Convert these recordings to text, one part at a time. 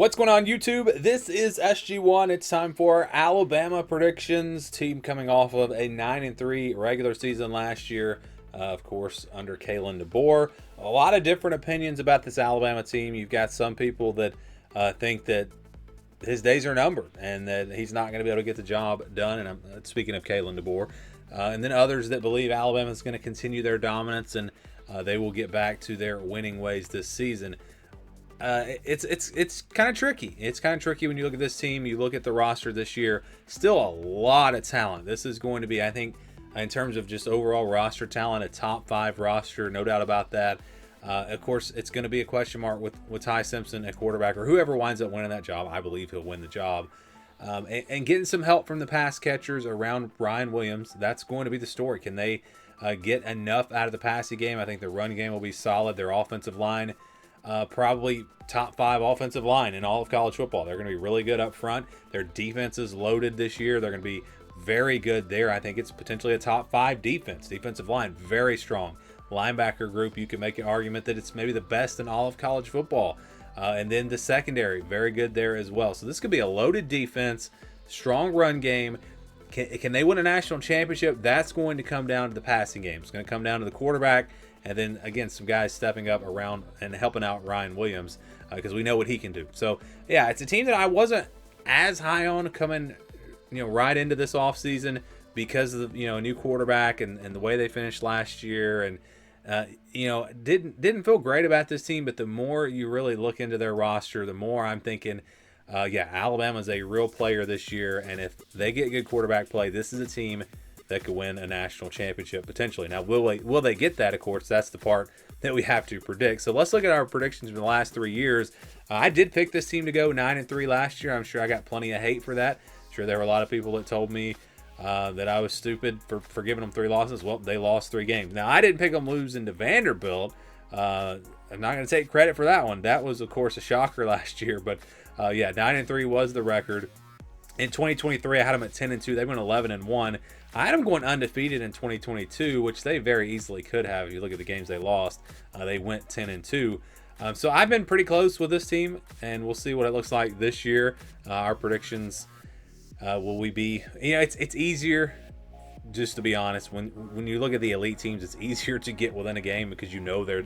What's going on, YouTube? This is SG1. It's time for Alabama predictions. Team coming off of a 9-3 regular season last year, of course, under Kalen DeBoer. A lot of different opinions about this Alabama team. You've got some people that think that his days are numbered and that he's not going to be able to get the job done. And I'm speaking of Kalen DeBoer. And then others that believe Alabama is going to continue their dominance and they will get back to their winning ways this season. It's kind of tricky. It's kind of tricky when you look at this team. You look at the roster this year. Still a lot of talent. This is going to be, I think, in terms of just overall roster talent, a top 5 roster, no doubt about that. Of course, it's going to be a question mark with Ty Simpson at quarterback, or whoever winds up winning that job. I believe he'll win the job. And getting some help from the pass catchers around Ryan Williams, that's going to be the story. Can they get enough out of the passing game? I think the run game will be solid. Their offensive line, probably top 5 offensive line in all of college football. They're going to be really good up front. Their defense is loaded this year. They're going to be very good there. I think it's potentially a top 5 defensive line, very strong. Linebacker group, you can make an argument that it's maybe the best in all of college football. And then the secondary, very good there as well. So this could be a loaded defense, strong run game. Can they win a national championship? That's going to come down to the passing game. It's going to come down to the quarterback. And then, again, some guys stepping up around and helping out Ryan Williams because we know what he can do. So, yeah, it's a team that I wasn't as high on coming, right into this offseason because of, a new quarterback and the way they finished last year. And, didn't feel great about this team. But the more you really look into their roster, the more I'm thinking, Alabama's a real player this year. And if they get good quarterback play, this is a team that could win a national championship potentially. Now, will they get that? Of course, that's the part that we have to predict. So let's look at our predictions from the last 3 years. I did pick this team to go 9-3 last year. I'm sure I got plenty of hate for that. I'm sure there were a lot of people that told me that I was stupid for giving them 3 losses. Well, they lost 3 games. Now, I didn't pick them losing to Vanderbilt. I'm not going to take credit for that one. That was, of course, a shocker last year. But 9-3 was the record. In 2023, I had them at 10-2. They went 11-1. I had them going undefeated in 2022, which they very easily could have. If you look at the games they lost, they went 10-2. So I've been pretty close with this team, and we'll see what it looks like this year. Our predictions, will we be? It's easier, just to be honest. When you look at the elite teams, it's easier to get within a game because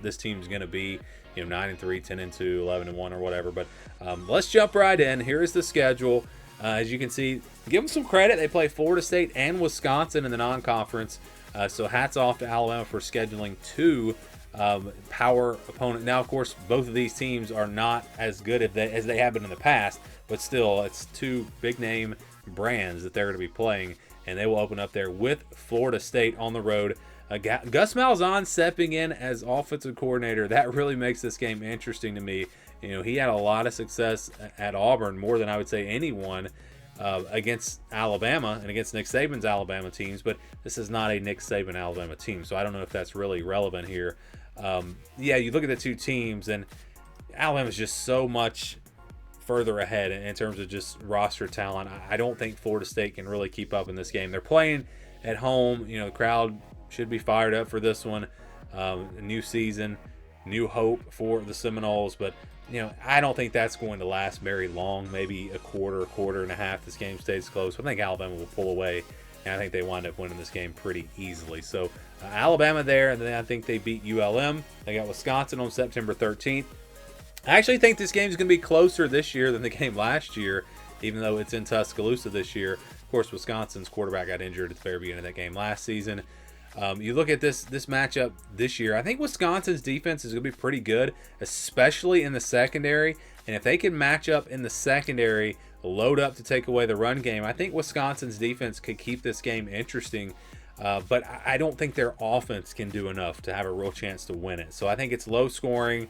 this team's going to be 9-3, 10-2, 11-1, or whatever. But let's jump right in. Here is the schedule. As you can see, give them some credit. They play Florida State and Wisconsin in the non-conference. So hats off to Alabama for scheduling 2 power opponents. Now, of course, both of these teams are not as good as they have been in the past. But still, it's 2 big-name brands that they're going to be playing. And they will open up there with Florida State on the road. Gus Malzahn stepping in as offensive coordinator. That really makes this game interesting to me. He had a lot of success at Auburn, more than I would say anyone, against Alabama and against Nick Saban's Alabama teams. But this is not a Nick Saban Alabama team, so I don't know if that's really relevant here. You look at the 2 teams, and Alabama's just so much further ahead in terms of just roster talent. I don't think Florida State can really keep up in this game. They're playing at home. The crowd should be fired up for this one. A new season, new hope for the Seminoles, but I don't think that's going to last very long. Maybe a quarter and a half. This game stays close. I think Alabama will pull away, and I think they wind up winning this game pretty easily. So Alabama there, and then I think they beat ULM. They got Wisconsin on September 13th. I actually think this game is going to be closer this year than the game last year, even though it's in Tuscaloosa this year. Of course, Wisconsin's quarterback got injured at the very beginning of that game last season. You look at this matchup this year, I think Wisconsin's defense is going to be pretty good, especially in the secondary. And if they can match up in the secondary, load up to take away the run game, I think Wisconsin's defense could keep this game interesting. But I don't think their offense can do enough to have a real chance to win it. So I think it's low scoring,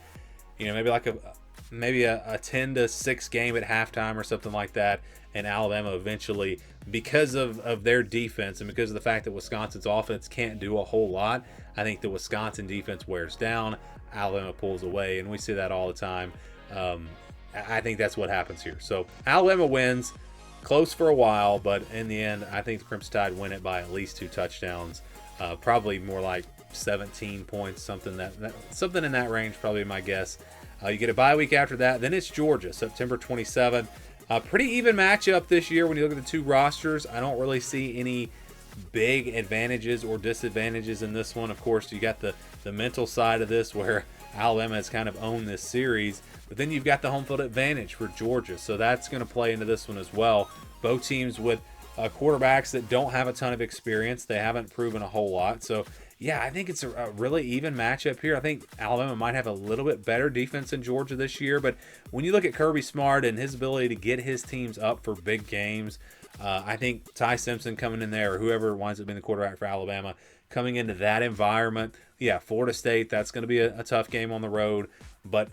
maybe a 10-6 game at halftime or something like that. And Alabama eventually, because of their defense and because of the fact that Wisconsin's offense can't do a whole lot, I think the Wisconsin defense wears down, Alabama pulls away, and we see that all the time. I think that's what happens here. So Alabama wins, close for a while, but in the end, I think the Crimson Tide win it by at least 2 touchdowns, probably more like 17 points, something in that range, probably my guess. You get a bye week after that. Then it's Georgia, September 27th. Pretty even matchup this year when you look at the two rosters. I don't really see any big advantages or disadvantages in this one. Of course, you got the mental side of this where Alabama has kind of owned this series, but then you've got the home field advantage for Georgia, so that's going to play into this one as well. Both teams with quarterbacks that don't have a ton of experience. They haven't proven a whole lot, so yeah, I think it's a really even matchup here. I think Alabama might have a little bit better defense than Georgia this year, but when you look at Kirby Smart and his ability to get his teams up for big games, I think Ty Simpson coming in there, or whoever winds up being the quarterback for Alabama, coming into that environment, yeah, Florida State, that's going to be a tough game on the road, but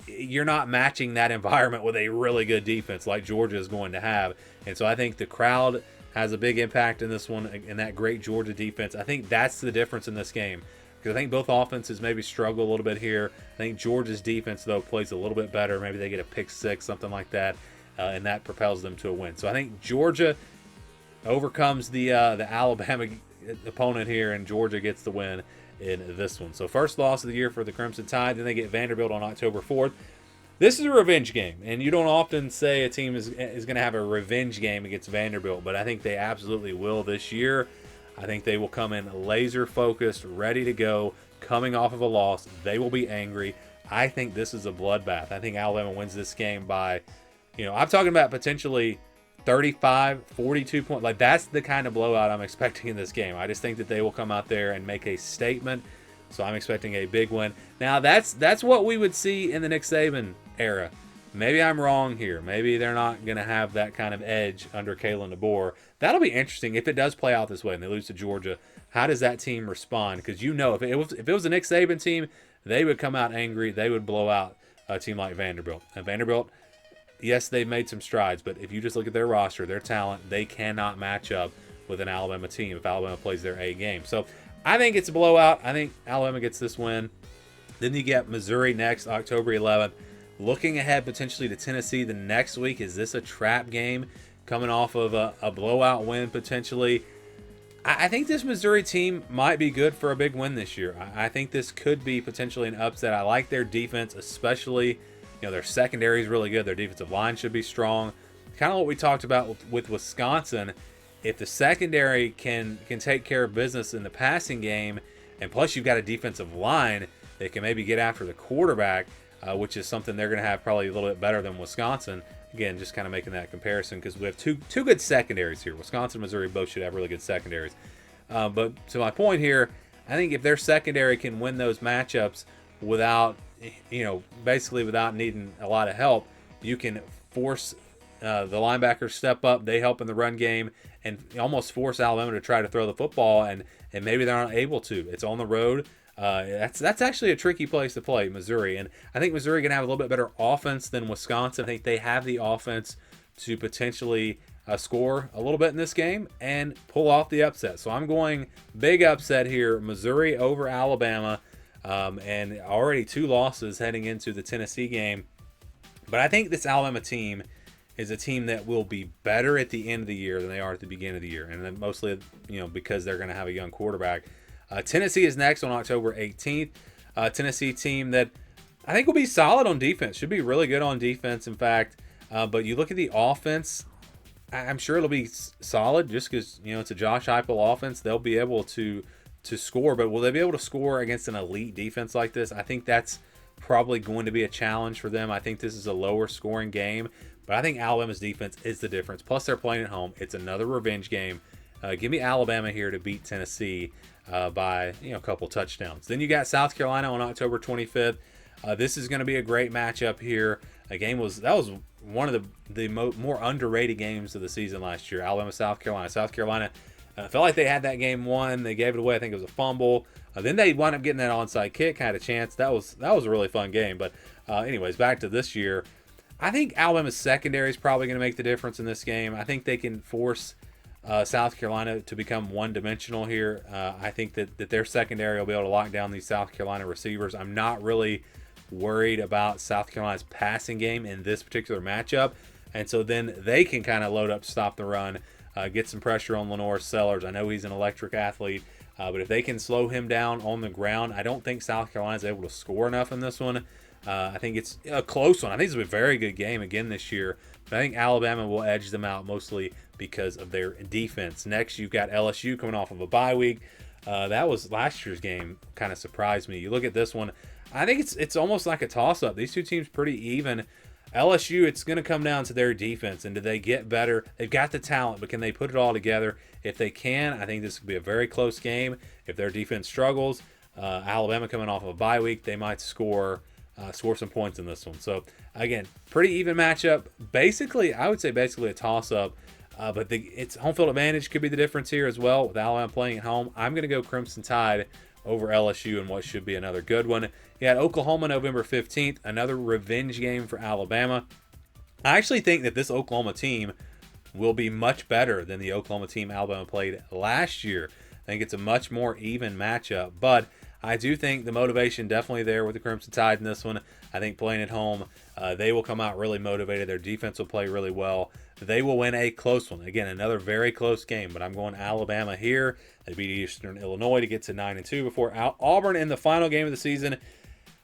you're not matching that environment with a really good defense like Georgia is going to have. And so I think the crowd has a big impact in this one, and that great Georgia defense. I think that's the difference in this game, because I think both offenses maybe struggle a little bit here. I think Georgia's defense, though, plays a little bit better. Maybe they get a pick six, something like that, and that propels them to a win. So I think Georgia overcomes the Alabama opponent here, and Georgia gets the win in this one. So first loss of the year for the Crimson Tide. Then they get Vanderbilt on October 4th. This is a revenge game, and you don't often say a team is going to have a revenge game against Vanderbilt, but I think they absolutely will this year. I think they will come in laser focused, ready to go, coming off of a loss. They will be angry. I think this is a bloodbath. I think Alabama wins this game by, I'm talking about potentially 35, 42 points. Like, that's the kind of blowout I'm expecting in this game. I just think that they will come out there and make a statement. So I'm expecting a big win. Now, that's what we would see in the Nick Saban era. Maybe I'm wrong here. Maybe they're not going to have that kind of edge under Kalen DeBoer. That'll be interesting if it does play out this way and they lose to Georgia. How does that team respond? Because if it was a Nick Saban team, they would come out angry. They would blow out a team like Vanderbilt. And Vanderbilt, yes, they've made some strides, but if you just look at their roster, their talent, they cannot match up with an Alabama team if Alabama plays their A game. So I think it's a blowout. I think Alabama gets this win. Then you get Missouri next, October 11th. Looking ahead potentially to Tennessee the next week. Is this a trap game coming off of a blowout win potentially? I think this Missouri team might be good for a big win this year. I think this could be potentially an upset. I like their defense, especially, their secondary is really good. Their defensive line should be strong. Kind of what we talked about with Wisconsin. If the secondary can take care of business in the passing game, and plus you've got a defensive line that can maybe get after the quarterback, which is something they're going to have probably a little bit better than Wisconsin. Again, just kind of making that comparison because we have two good secondaries here. Wisconsin and Missouri both should have really good secondaries. But to my point here, I think if their secondary can win those matchups without, basically without needing a lot of help, you can force the linebackers step up. They help in the run game and almost force Alabama to try to throw the football, and maybe they're not able to. It's on the road. That's actually a tricky place to play, Missouri. And I think Missouri can have a little bit better offense than Wisconsin. I think they have the offense to potentially score a little bit in this game and pull off the upset. So I'm going big upset here, Missouri over Alabama, and already 2 losses heading into the Tennessee game. But I think this Alabama team is a team that will be better at the end of the year than they are at the beginning of the year. And then mostly, because they're going to have a young quarterback. Tennessee is next on October 18th. Tennessee team that I think will be solid on defense. Should be really good on defense, in fact. But you look at the offense, I'm sure it'll be solid just because, it's a Josh Heupel offense. They'll be able to score. But will they be able to score against an elite defense like this? I think that's probably going to be a challenge for them. I think this is a lower scoring game. But I think Alabama's defense is the difference. Plus, they're playing at home. It's another revenge game. Give me Alabama here to beat Tennessee by a couple touchdowns. Then you got South Carolina on October 25th. This is going to be a great matchup here. That was one of the more underrated games of the season last year. Alabama, South Carolina. South Carolina felt like they had that game won. They gave it away. I think it was a fumble. Then they wound up getting that onside kick. Had a chance. That was a really fun game. But anyways, back to this year. I think Alabama's secondary is probably going to make the difference in this game. I think they can force South Carolina to become one-dimensional here. I think that their secondary will be able to lock down these South Carolina receivers. I'm not really worried about South Carolina's passing game in this particular matchup. And so then they can kind of load up to stop the run, get some pressure on Lenore Sellers. I know he's an electric athlete, but if they can slow him down on the ground, I don't think South Carolina's able to score enough in this one. I think it's a close one. I think it's a very good game again this year. But I think Alabama will edge them out mostly because of their defense. Next, you've got LSU coming off of a bye week. That was last year's game. Kind of surprised me. You look at this one. I think it's almost like a toss-up. These two teams pretty even. LSU, it's going to come down to their defense, and do they get better? They've got the talent, but can they put it all together? If they can, I think this could be a very close game. If their defense struggles, Alabama coming off of a bye week, they might score some points in this one. So, again, pretty even matchup. Basically, I would say basically a toss-up, but it's home field advantage could be the difference here as well with Alabama playing at home. I'm going to go Crimson Tide over LSU in what should be another good one. You had Oklahoma November 15th, another revenge game for Alabama. I actually think that this Oklahoma team will be much better than the Oklahoma team Alabama played last year. I think it's a much more even matchup, but I do think the motivation definitely there with the Crimson Tide in this one. I think playing at home, they will come out really motivated. Their defense will play really well. They will win a close one. Again, another very close game, but I'm going Alabama here. They beat Eastern Illinois to get to 9-2 before Auburn in the final game of the season.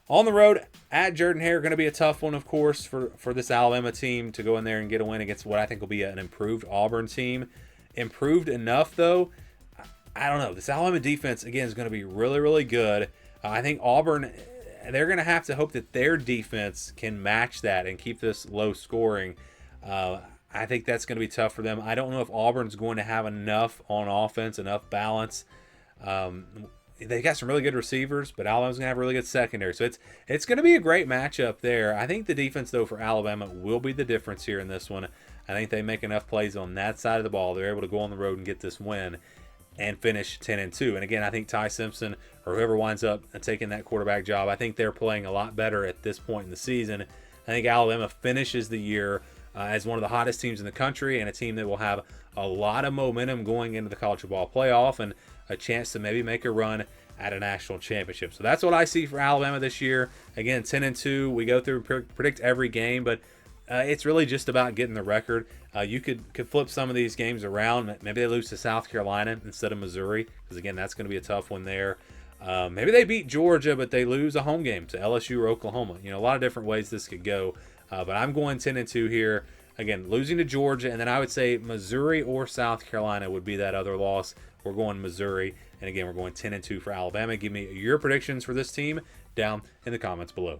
On the road at Jordan-Hare, going to be a tough one, of course, for this Alabama team to go in there and get a win against what I think will be an improved Auburn team. Improved enough, though. I don't know. This Alabama defense, again, is going to be really, really good. I think Auburn, they're going to have to hope that their defense can match that and keep this low scoring. I think that's going to be tough for them. I don't know if Auburn's going to have enough on offense, enough balance. They got some really good receivers, but Alabama's going to have a really good secondary. So it's going to be a great matchup there. I think the defense, though, for Alabama will be the difference here in this one. I think they make enough plays on that side of the ball. They're able to go on the road and get this win and finish 10-2. And again, I think Ty Simpson or whoever winds up taking that quarterback job, I think they're playing a lot better at this point in the season. I think Alabama finishes the year as one of the hottest teams in the country and a team that will have a lot of momentum going into the college football playoff and a chance to maybe make a run at a national championship. So that's what I see for Alabama this year. Again, 10-2. We go through and predict every game, but it's really just about getting the record. You could flip some of these games around. Maybe they lose to South Carolina instead of Missouri, because again, that's going to be a tough one there. Maybe they beat Georgia, but they lose a home game to LSU or Oklahoma. You know, a lot of different ways this could go. But I'm going 10-2 here. Again, losing to Georgia, and then I would say Missouri or South Carolina would be that other loss. We're going Missouri, and again, we're going 10-2 for Alabama. Give me your predictions for this team down in the comments below.